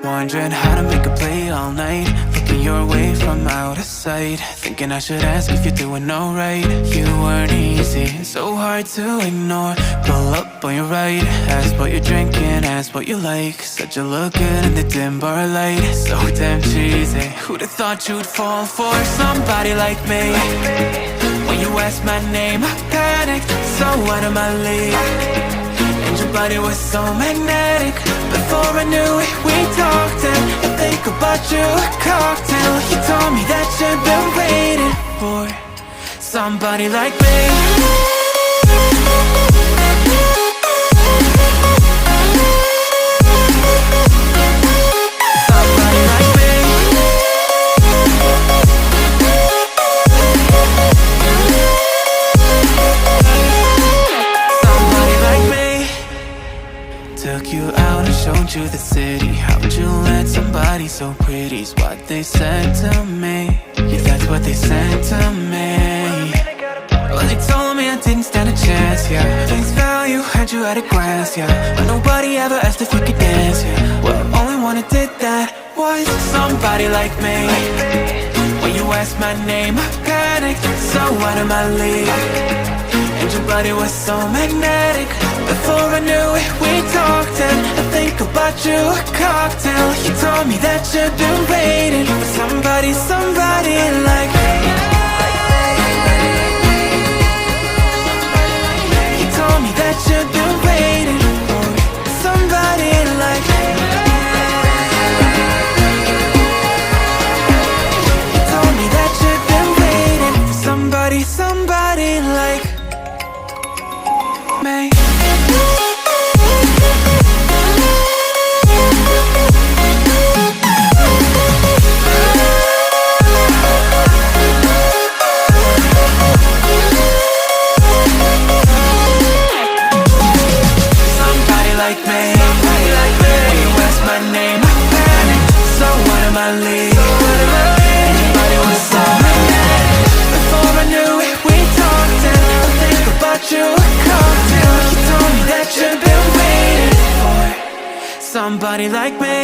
Wondering how to make a play all night, looking your way from out of sight, thinking I should ask if you're doing alright. You weren't easy, so hard to ignore. Pull up on your right, ask what you're drinking, ask what you like. Said you look good in the dim bar light, so damn cheesy. Who'd have thought you'd fall for somebody like me? When you asked my name, I panicked, so out of my league. And your body was so magnetic. Before I knew it, we talked, and I think about you a cocktail. You told me that you've been waiting for somebody like me. Took you out and showed you the city. How'd you let somebody so pretty's what they said to me? Yeah, that's what they said to me. Well, they told me I didn't stand a chance, yeah. Face value, had you at a glance, yeah. But nobody ever asked if you could dance, yeah. Well, only one who did that was somebody like me. When you asked my name, I panicked, so out of my league. And your body was so magnetic. Before I knew it, we talked, and I think about you a cocktail. You told me that you've been waiting for somebody, somebody like me. You told me that you've been waiting for somebody like me. You told me that you've been waiting for somebody, somebody like me. Like me, when you asked my name, I panicked, so out of my league. Everybody was so magnetic. Before I knew it, we talked, and I think about you a cocktail. You told me that you've been waiting for somebody like me.